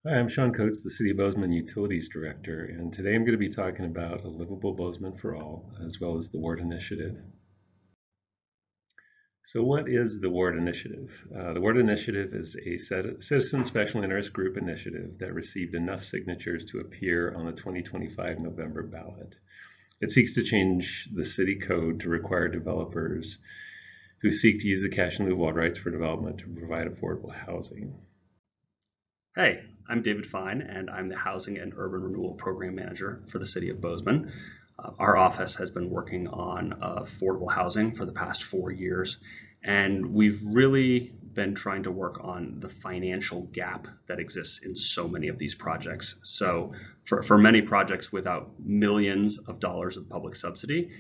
Hi, I'm Sean Coates, the City of Bozeman Utilities Director, and today I'm going to be talking about a livable Bozeman for all, as well as the Ward Initiative. So what is the Ward Initiative? The Ward Initiative is a citizen special interest group initiative that received enough signatures to appear on the 2025 November ballot. It seeks to change the city code to require developers who seek to use the cash in lieu of water rights for development to provide affordable housing. Hey, I'm David Fine, and I'm the Housing and Urban Renewal Program Manager for the City of Bozeman. Our office has been working on affordable housing for the past 4 years, and we've really been trying to work on the financial gap that exists in so many of these projects. So, for many projects without millions of dollars of public subsidy,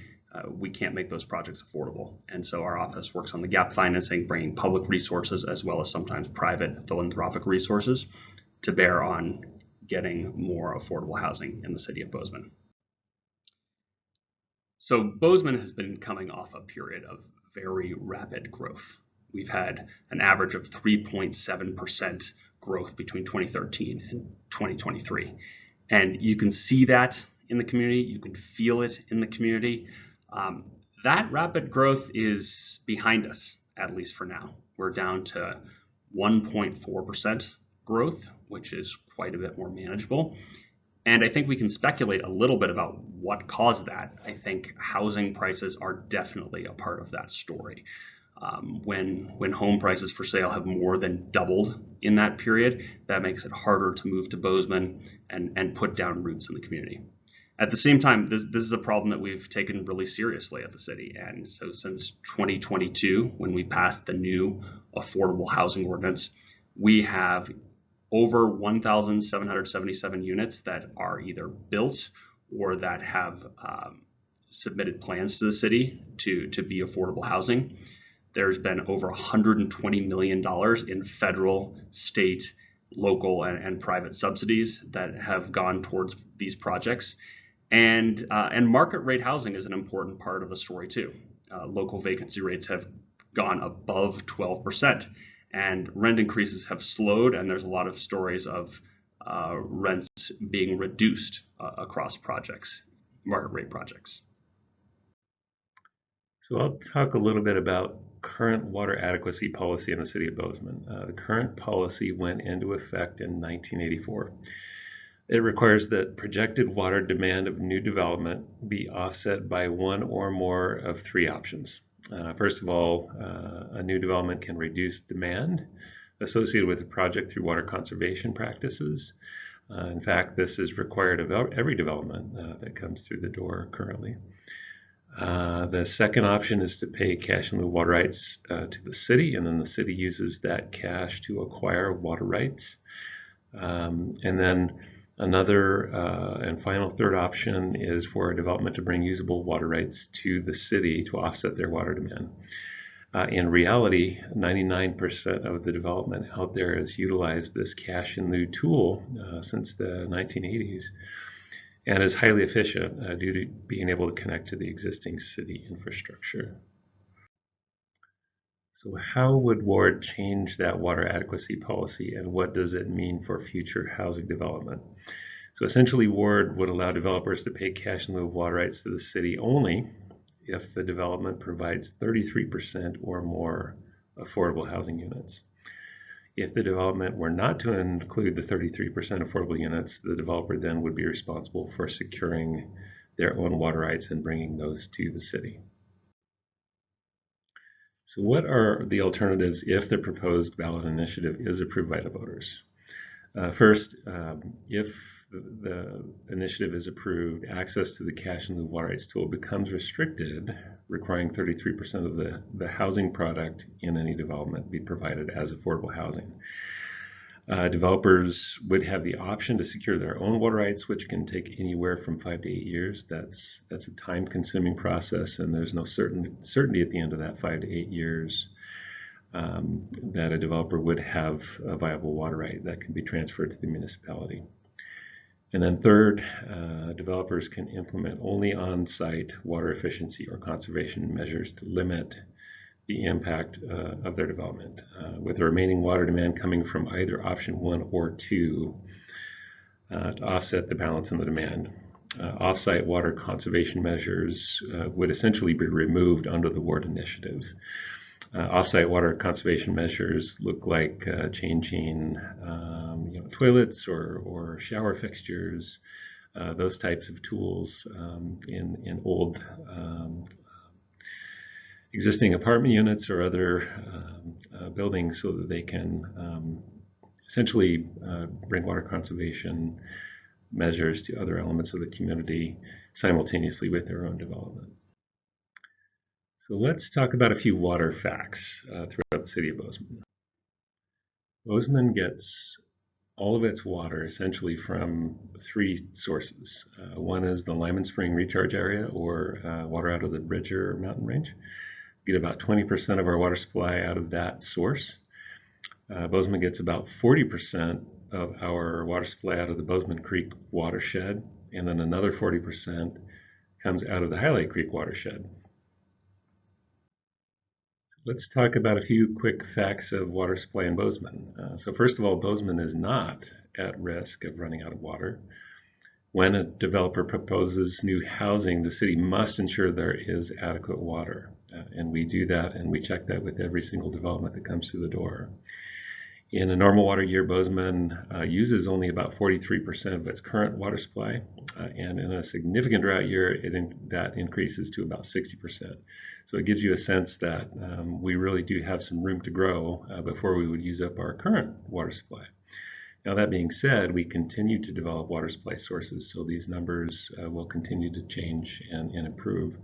we can't make those projects affordable. And so our office works on the gap financing, bringing public resources as well as sometimes private philanthropic resources to bear on getting more affordable housing in the city of Bozeman. So Bozeman has been coming off a period of very rapid growth. We've had an average of 3.7% growth between 2013 and 2023. And you can see that in the community, you can feel it in the community. That rapid growth is behind us, at least for now. We're down to 1.4% growth, which is quite a bit more manageable. And I think we can speculate a little bit about what caused that. I think housing prices are definitely a part of that story. When home prices for sale have more than doubled in that period, that makes it harder to move to Bozeman and put down roots in the community. At the same time, this is a problem that we've taken really seriously at the city. And so since 2022, when we passed the new affordable housing ordinance, we have over 1,777 units that are either built or that have submitted plans to the city to be affordable housing. There's been over $120 million in federal, state, local, and private subsidies that have gone towards these projects. And market rate housing is an important part of the story too. Local vacancy rates have gone above 12%, and rent increases have slowed, and there's a lot of stories of rents being reduced across projects, market rate projects. So I'll talk a little bit about current water adequacy policy in the city of Bozeman. The current policy went into effect in 1984. It requires that projected water demand of new development be offset by one or more of three options. First of all, a new development can reduce demand associated with the project through water conservation practices. In fact, this is required of every development that comes through the door currently. The second option is to pay cash in lieu of water rights to the city, and then the city uses that cash to acquire water rights. And then another and final third option is for a development to bring usable water rights to the city to offset their water demand. In reality, 99% of the development out there has utilized this cash in lieu tool since the 1980s and is highly efficient due to being able to connect to the existing city infrastructure. So how would Ward change that water adequacy policy, and what does it mean for future housing development? So essentially, Ward would allow developers to pay cash in lieu of water rights to the city only if the development provides 33% or more affordable housing units. If the development were not to include the 33% affordable units, the developer then would be responsible for securing their own water rights and bringing those to the city. So what are the alternatives if the proposed ballot initiative is approved by the voters? First, if the initiative is approved, access to the cash in lieu water rights tool becomes restricted, requiring 33% of the housing product in any development be provided as affordable housing. Developers would have the option to secure their own water rights, which can take anywhere from 5 to 8 years. That's a time-consuming process, and there's no certainty at the end of that 5 to 8 years that a developer would have a viable water right that can be transferred to the municipality. And then third, developers can implement only on-site water efficiency or conservation measures to limit the impact of their development, with the remaining water demand coming from either option 1 or 2 to offset the balance in the demand. Off-site water conservation measures would essentially be removed under the ward initiative. Off-site water conservation measures look like changing toilets or shower fixtures, those types of tools in old existing apartment units or other buildings, so that they can essentially bring water conservation measures to other elements of the community simultaneously with their own development. So let's talk about a few water facts throughout the city of Bozeman. Bozeman gets all of its water essentially from 3 sources. One is the Lyman Spring Recharge Area, or water out of the Bridger mountain range. We get about 20% of our water supply out of that source. Bozeman gets about 40% of our water supply out of the Bozeman Creek watershed, and then another 40% comes out of the Highlight Creek watershed. Let's talk about a few quick facts of water supply in Bozeman. So first of all, Bozeman is not at risk of running out of water. When a developer proposes new housing, the city must ensure there is adequate water. And we do that, and we check that with every single development that comes through the door. In a normal water year, Bozeman uses only about 43% of its current water supply, and in a significant drought year, that increases to about 60%. So it gives you a sense that we really do have some room to grow before we would use up our current water supply. Now, that being said, we continue to develop water supply sources, so these numbers will continue to change and improve.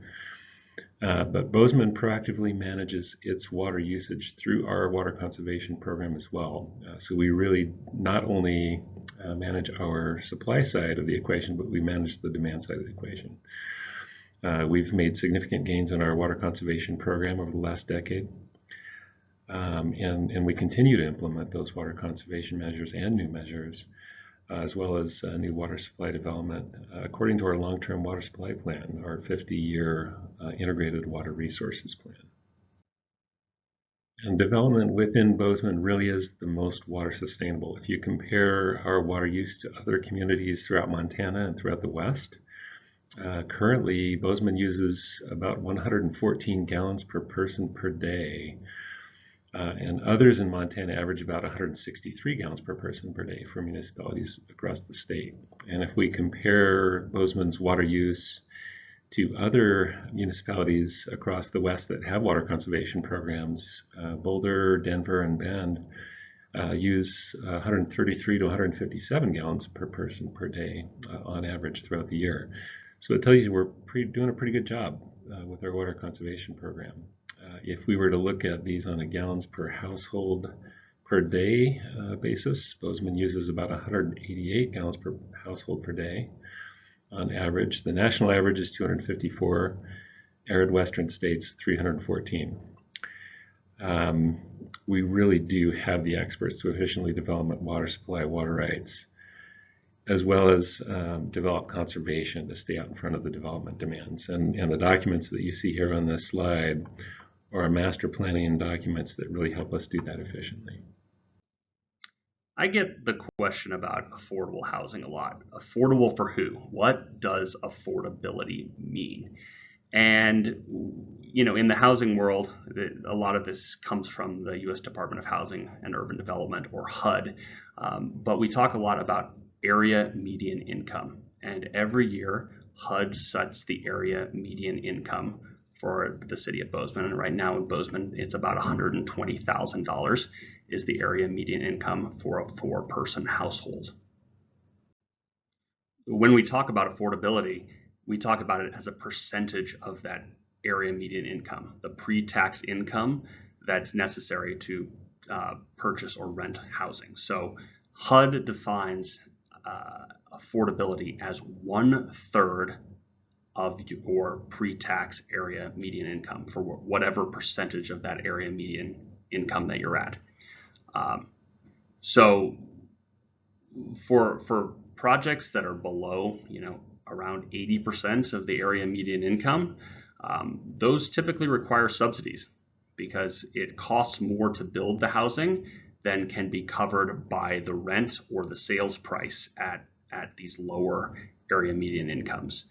But Bozeman proactively manages its water usage through our water conservation program as well. So we really not only manage our supply side of the equation, but we manage the demand side of the equation. We've made significant gains in our water conservation program over the last decade. And we continue to implement those water conservation measures and new measures, as well as new water supply development, according to our long-term water supply plan, our 50-year integrated water resources plan. And development within Bozeman really is the most water sustainable. If you compare our water use to other communities throughout Montana and throughout the West, currently Bozeman uses about 114 gallons per person per day. And others in Montana average about 163 gallons per person per day for municipalities across the state. And if we compare Bozeman's water use to other municipalities across the West that have water conservation programs, Boulder, Denver, and Bend use 133 to 157 gallons per person per day on average throughout the year. So it tells you we're doing a pretty good job with our water conservation program. If we were to look at these on a gallons per household per day basis, Bozeman uses about 188 gallons per household per day on average. The national average is 254, arid western states 314. We really do have the experts to efficiently develop water supply, water rights, as well as develop conservation to stay out in front of the development demands. And the documents that you see here on this slide are our master planning documents that really help us do that efficiently. I get the question about affordable housing a lot. Affordable for who? What does affordability mean? And, in the housing world, a lot of this comes from the U.S. Department of Housing and Urban Development, or HUD. But we talk a lot about area median income. And every year, HUD sets the area median income for the city of Bozeman. And right now in Bozeman, it's about $120,000 is the area median income for a 4-person household. When we talk about affordability, we talk about it as a percentage of that area median income, the pre-tax income that's necessary to purchase or rent housing. So HUD defines affordability as 1/3 of your pre-tax area median income for whatever percentage of that area median income that you're at. So for projects that are below, around 80% of the area median income, those typically require subsidies. because it costs more to build the housing than can be covered by the rent or the sales price at these lower area median incomes.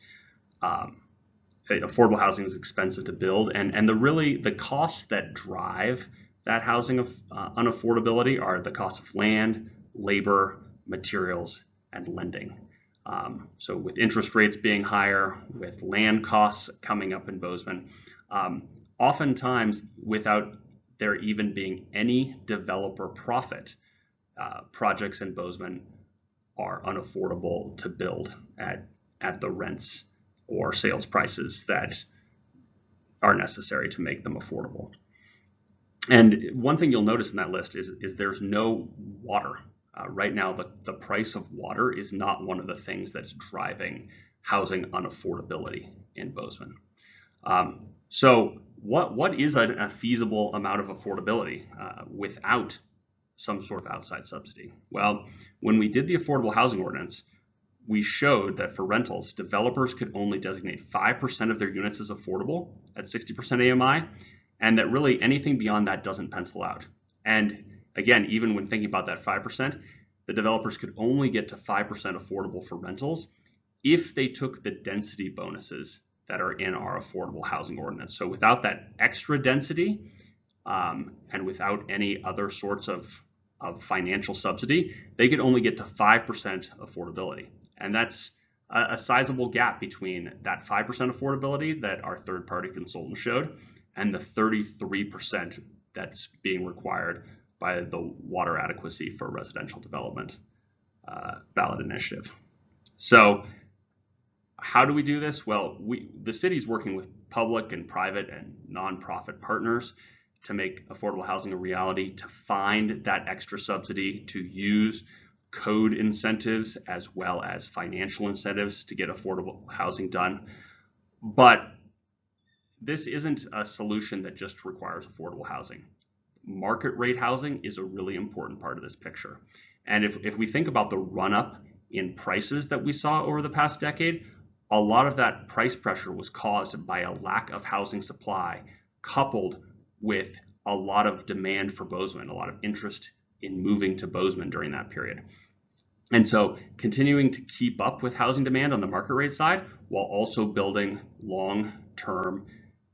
Affordable housing is expensive to build, and the costs that drive that housing unaffordability are the cost of land, labor, materials, and lending. So with interest rates being higher, with land costs coming up in Bozeman, oftentimes without there even being any developer profit, projects in Bozeman are unaffordable to build at the rents or sales prices that are necessary to make them affordable. And one thing you'll notice in that list is there's no water. Right now, the price of water is not one of the things that's driving housing unaffordability in Bozeman. So what is a feasible amount of affordability without some sort of outside subsidy? Well, when we did the affordable housing ordinance, we showed that for rentals, developers could only designate 5% of their units as affordable at 60% AMI, and that really anything beyond that doesn't pencil out. And again, even when thinking about that 5%, the developers could only get to 5% affordable for rentals if they took the density bonuses that are in our affordable housing ordinance. So without that extra density and without any other sorts of financial subsidy, they could only get to 5% affordability. And that's a sizable gap between that 5% affordability that our third-party consultant showed and the 33% that's being required by the Water Adequacy for Residential Development ballot initiative. So how do we do this? Well, the city's working with public and private and nonprofit partners to make affordable housing a reality, to find that extra subsidy, to use code incentives as well as financial incentives to get affordable housing done. But this isn't a solution that just requires affordable housing. Market rate housing is a really important part of this picture. And if we think about the run-up in prices that we saw over the past decade, a lot of that price pressure was caused by a lack of housing supply, coupled with a lot of demand for Bozeman, a lot of interest in moving to Bozeman during that period. And so continuing to keep up with housing demand on the market rate side while also building long-term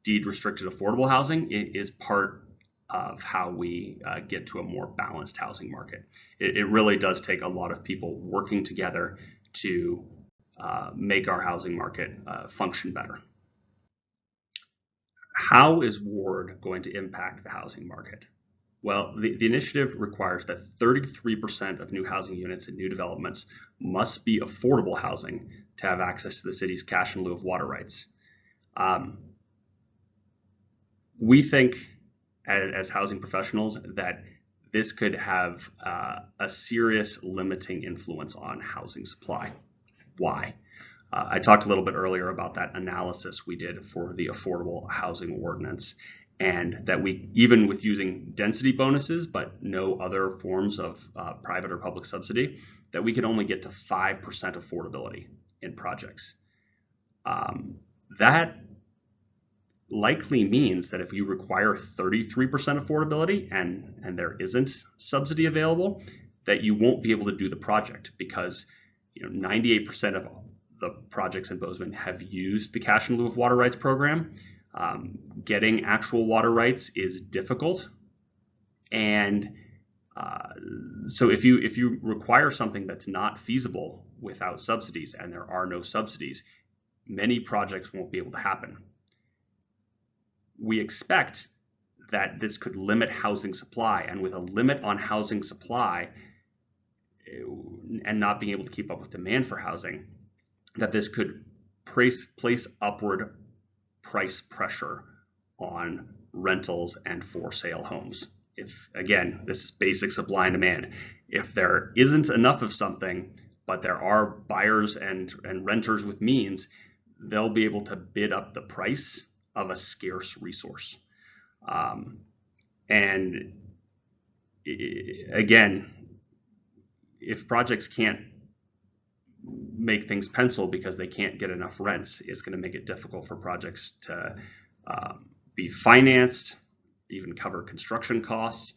deed-restricted affordable housing is part of how we get to a more balanced housing market. It really does take a lot of people working together to make our housing market function better. How is WARD going to impact the housing market? Well, the initiative requires that 33% of new housing units and new developments must be affordable housing to have access to the city's cash in lieu of water rights. We think, as housing professionals, that this could have a serious limiting influence on housing supply. Why? I talked a little bit earlier about that analysis we did for the affordable housing ordinance, and that we, even with using density bonuses but no other forms of private or public subsidy, that we could only get to 5% affordability in projects. That likely means that if you require 33% affordability and there isn't subsidy available, that you won't be able to do the project, because 98% of the projects in Bozeman have used the cash in lieu of water rights program. Getting actual water rights is difficult, and so if you require something that's not feasible without subsidies, and there are no subsidies, many projects won't be able to happen. We expect that this could limit housing supply, and with a limit on housing supply and not being able to keep up with demand for housing, that this could place upward price pressure on rentals and for sale homes. If, again, this is basic supply and demand. If there isn't enough of something, but there are buyers and renters with means, they'll be able to bid up the price of a scarce resource. And again, if projects can't make things pencil because they can't get enough rents, it's going to make it difficult for projects to be financed. even cover construction costs.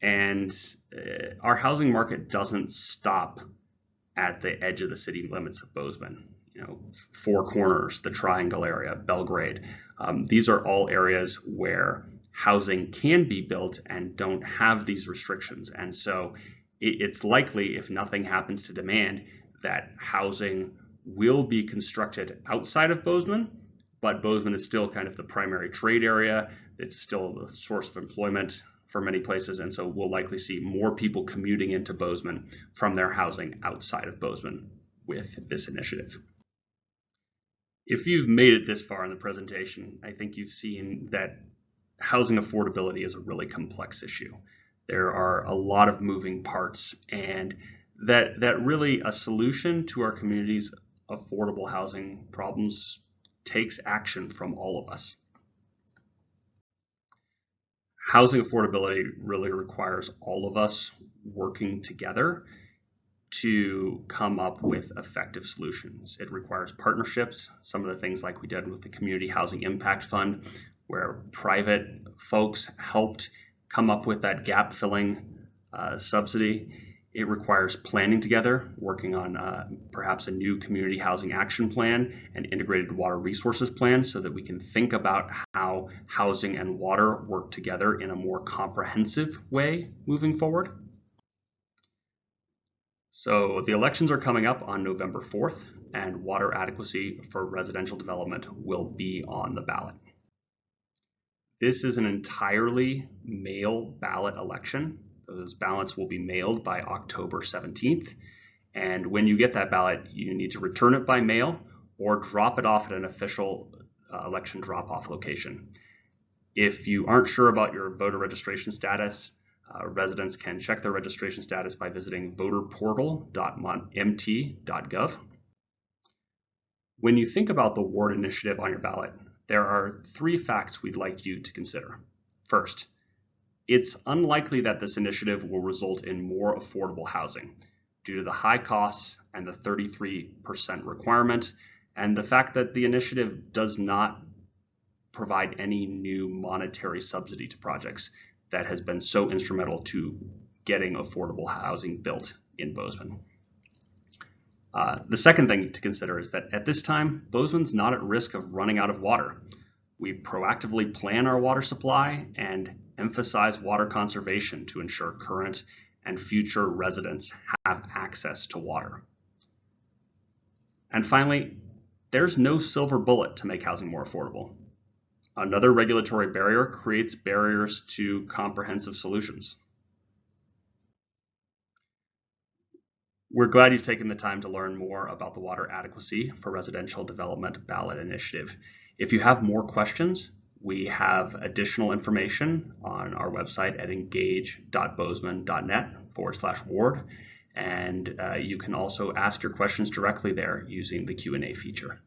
And our housing market doesn't stop at the edge of the city limits of Bozeman. Four Corners, the Triangle area, Belgrade. These are all areas where housing can be built and don't have these restrictions. And so it's likely, if nothing happens to demand, that housing will be constructed outside of Bozeman, but Bozeman is still kind of the primary trade area. It's still the source of employment for many places, and so we'll likely see more people commuting into Bozeman from their housing outside of Bozeman with this initiative. If you've made it this far in the presentation, I think you've seen that housing affordability is a really complex issue. There are a lot of moving parts, and that really a solution to our community's affordable housing problems takes action from all of us. Housing affordability really requires all of us working together to come up with effective solutions. It requires partnerships, some of the things like we did with the Community Housing Impact Fund, where private folks helped come up with that gap filling subsidy. It requires planning together, working on perhaps a new community housing action plan and integrated water resources plan so that we can think about how housing and water work together in a more comprehensive way moving forward. So the elections are coming up on November 4th, and water adequacy for residential development will be on the ballot. This is an entirely mail ballot election. Those ballots will be mailed by October 17th. And when you get that ballot, you need to return it by mail or drop it off at an official election drop-off location. If you aren't sure about your voter registration status, residents can check their registration status by visiting voterportal.mt.gov. When you think about the ward initiative on your ballot, there are 3 facts we'd like you to consider. First, it's unlikely that this initiative will result in more affordable housing due to the high costs and the 33% requirement, and the fact that the initiative does not provide any new monetary subsidy to projects that has been so instrumental to getting affordable housing built in Bozeman. The second thing to consider is that at this time, Bozeman's not at risk of running out of water. We proactively plan our water supply and emphasize water conservation to ensure current and future residents have access to water. And finally, there's no silver bullet to make housing more affordable. Another regulatory barrier creates barriers to comprehensive solutions. We're glad you've taken the time to learn more about the Water Adequacy for Residential Development ballot initiative. If you have more questions, we have additional information on our website at engage.bozeman.net/ward, and you can also ask your questions directly there using the Q&A feature.